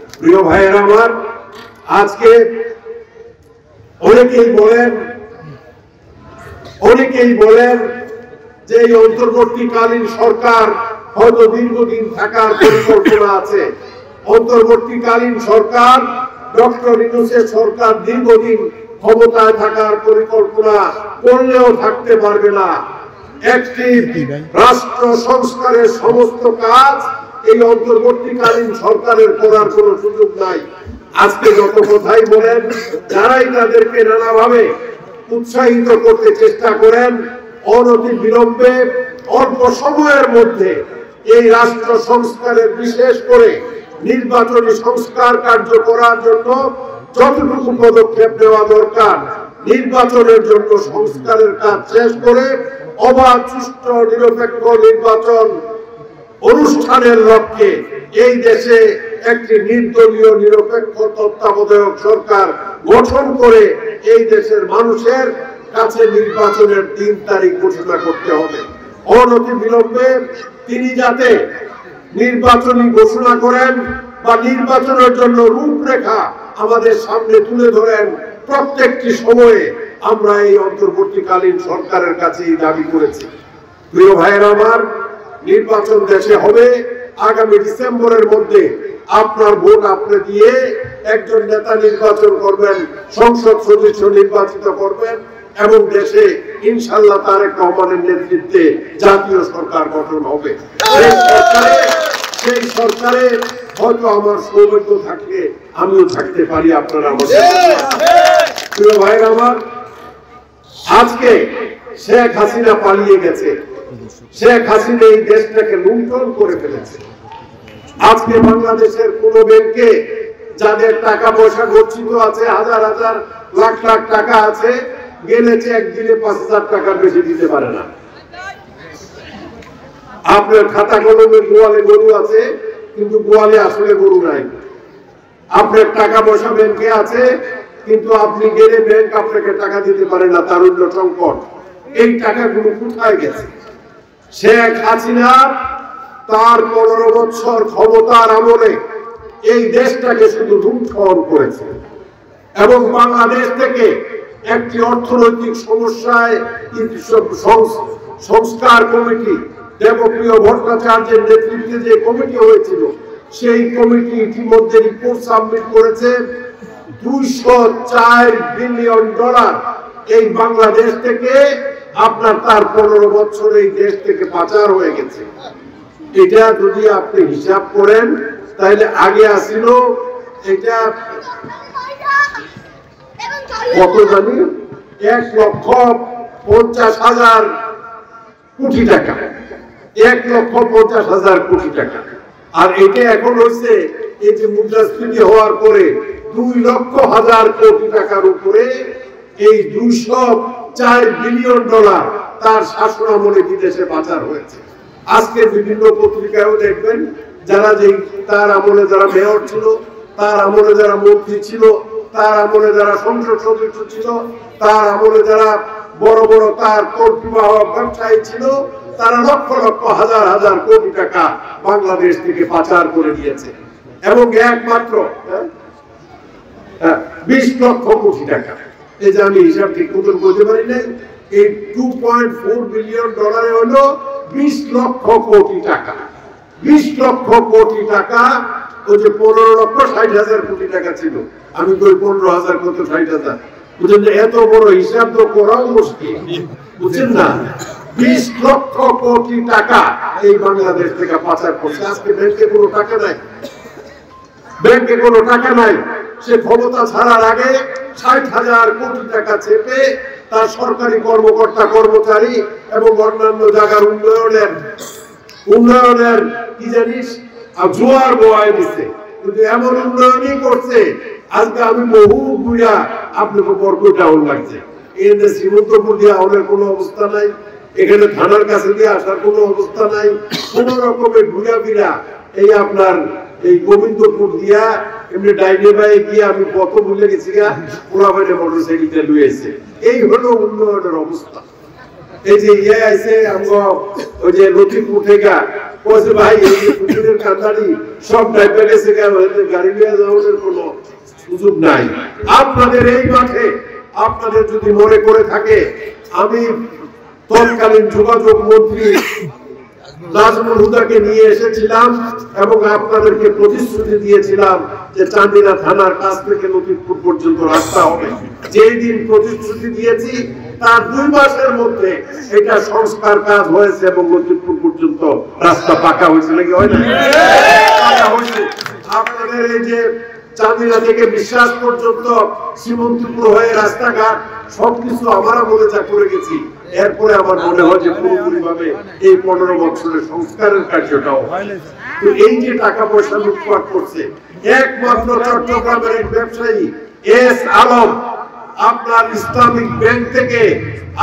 প্রিয় ভাইয়েরা আমার, আজকে অনেকেই বলেন যে এই অন্তর্বর্তীকালীন সরকার হয়তো দীর্ঘদিন থাকার পরিকল্পনা আছে। অন্তর্বর্তীকালীন সরকার, ডক্টর ইউনূসের সরকার দীর্ঘদিন ক্ষমতায় থাকার পরিকল্পনা করলেও থাকতে পারবে না। একটি রাষ্ট্র সংস্কারের সমস্ত কাজ এই অন্তর্বর্তীকালীন সরকারের করার কোন সুযোগ নাই। আজকে যত কথাই বলেন, যারাই তাদেরকে নানাভাবে উৎসাহিত করতে চেষ্টা করেন, অনতি বিলম্বে অল্প সময়ের মধ্যে এই রাষ্ট্র সংস্কারের, বিশেষ করে নির্বাচনী সংস্কার কার্য করার জন্য যতটুকু পদক্ষেপ নেওয়া দরকার, নির্বাচনের জন্য সংস্কারের কাজ শেষ করে অবাধ, সুষ্ঠু, নিরপেক্ষ নির্বাচন অনুষ্ঠানের লক্ষ্যে এই দেশে একটি নির্দলীয় নিরপেক্ষ তত্ত্বাবধায়ক সরকার গঠন করে এই দেশের মানুষের কাছে নির্বাচনের ৩ তারিখ ঘোষণা করতে হবে। অনতি বিলম্বে তিনি যাতে নির্বাচনী ঘোষণা করেন বা নির্বাচনের জন্য রূপরেখা আমাদের সামনে তুলে ধরেন, প্রত্যেকটি সময়ে আমরা এই অন্তর্বর্তীকালীন সরকারের কাছে দাবি করেছি। প্রিয় ভাইয়েরা আমার, নির্বাচন দেশে হবে আগামী ডিসেম্বরের মধ্যে। আপনার ভোট আপনি দিয়ে একজন নেতা নির্বাচন করবেন, সংসদ সদস্য নির্বাচিত করবেন এবং দেশে ইনশাআল্লাহ তারেক রহমানের নেতৃত্বে জাতীয় সরকার গঠন হবে। সেই সরকারে হয়তো আমার সৌভাগ্য থাকলে আমিও থাকতে পারি, আপনারা আমাদের। প্রিয় ভাইরা আমার, আজকে শেখ হাসিনা পালিয়ে গেছে। শেখ হাসিনা এই দেশটাকে লুণ্ঠন করে ফেলেছে। আজকে বাংলাদেশের কোন ব্যাংকে যাদের টাকা পয়সা গচ্ছিত আছে, হাজার হাজার লাখ লাখ টাকা আছে, গেলেছে একদিনে ৫,০০০ টাকার বেশি দিতে পারে না। আপনার খাতা কলমে গোয়ালে গরু আছে, কিন্তু গোয়ালে আসলে গরু নাই। আপনার টাকা পয়সা ব্যাংকে আছে, কিন্তু আপনি গেলে ব্যাংক আপনাকে টাকা দিতে পারে না, তারুণ্য সংকট। এই টাকাগুলো কোথায় গেছে? শেখ হাসিনা তার ১৫ বছর ক্ষমতার আমলে এই দেশটাকে শুধু লুণ্ঠন করেছে এবং বাংলাদেশ থেকে একটি অর্থনৈতিক সমস্যায় সংস্কার কমিটি, দেবপ্রিয় ভট্টাচার্যের নেতৃত্বে যে কমিটি হয়েছিল, সেই কমিটি ইতিমধ্যে রিপোর্ট সাবমিট করেছে। $204 বিলিয়ন এই বাংলাদেশ থেকে আপনার তার ১৫ বছর এই দেশ থেকে পাচার হয়ে গেছে। এটা যদি আপনি হিসাব করেন তাহলে আগে আসিল এটা কত জানি, ১,৫০,০০০ কোটি টাকা, ১,৫০,০০০ কোটি টাকা। আর এটা এখন হচ্ছে এই যে মুদ্রাস্ফীতি হওয়ার পরে ২,০০,০০০ কোটি টাকার উপরে এই $204 বিলিয়ন তার শাসনামলে বিদেশে পাচার হয়েছে। আজকে বিভিন্ন পত্রিকায়ও দেখবেন, যারা যে তার আমলে যারা মেয়র ছিল, তার আমলে যারা মন্ত্রী ছিল, তার আমলে যারা সংসদ সদস্য ছিল, তার আমলে যারা বড় বড় তার কর্তৃবাহক ব্যবসায়ী ছিল, তারা লক্ষ লক্ষ হাজার হাজার কোটি টাকা বাংলাদেশ থেকে পাচার করে দিয়েছে। এবং একমাত্র ২০ লক্ষ কোটি টাকা, এই যে আমি হিসাব ঠিক মতন বলতে পারি নাই, এই $2.4 বিলিয়ন হলো ২০ লক্ষ কোটি টাকা। ২০ লক্ষ কোটি টাকা, ওই যে ১৫,৬০,০০০ কোটি টাকা ছিল, আমি কই ১৫,০০০ কত ৬০,০০০, বুঝলেন? এত বড় হিসাব তো করাও মুশকিল, বুঝছেন না? ২০ লক্ষ কোটি টাকা এই বাংলাদেশ থেকে পাচার করছে। আজকে ব্যাংকে কোনো টাকা নাই, ব্যাংকে কোনো টাকা নাই। সে ক্ষমতা ছাড়ার আগে ৬০,০০০ কোটি টাকা চেপে তার সরকারি কর্মকর্তা কর্মচারী এবং অন্যান্য জায়গার উন্নয়নের কি জানিস জোয়ার বয় দিচ্ছে। কিন্তু এমন উন্নয়নই করছে, আজকে আমি বহু বুড়া আপনাকে বরকত ডাউন লাগছে। এখানে শ্রীমন্তপুর দিয়ে আওয়ার কোনো অবস্থা নাই, এখানে থানার কাছে দিয়ে আসার কোনো অবস্থা নাই। কোন রকমের ঘুরা ফিরা এই আপনার এই গোবিন্দপুর দিয়া এমনি ডাইনে বাই গিয়ে আমি কত ভুলে গেছি গা, ওরা বাইরে মোটরসাইকেলটা লুয়েছে। এই হলো উন্নয়নের অবস্থা। এই যে ইয়ে আছে আমরা ওই যে লতিপুর থেকে বলছে ভাই এই যে পুকুরের কাঁটারি সব ডাইপে গেছে, গাড়ি নিয়ে যাওয়ার কোনো সুযোগ নাই। আপনাদের এই মাঠে আপনাদের যদি মনে করে থাকে, আমি তৎকালীন যোগাযোগ মন্ত্রী নাজমুল হুদাকে নিয়ে এসেছিলাম এবং আপনাদেরকে প্রতিশ্রুতি দিয়েছিলাম যে চান্দিনা থানার কাছ থেকে লতিফপুর পর্যন্ত রাস্তা হবে। যেই দিন প্রতিশ্রুতি দিয়েছি তার 2 মাসের মধ্যে এটা সংস্কার কাজ হয়েছে এবং লতিফপুর পর্যন্ত রাস্তা পাকা হয়েছে। নাকি হয় না? আপনাদের এই যে চান্দিনা থেকে বিশ্বাস পর্যন্ত শ্রীমন্তপুর হয়ে রাস্তাঘাট সবকিছু আমরা বলে যা করে গেছি, এরপরে আমার মনে হয় যে পুরোপুরি ভাবে এই 15 বছরের সংস্কারের কার্যটাও। তো এই যে টাকা পয়সা লুটপাট করছে, একমাত্র চট্টগ্রামের এক ব্যবসায়ী এস আলম আপনার ইসলামিক ব্যাংক থেকে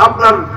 আপনার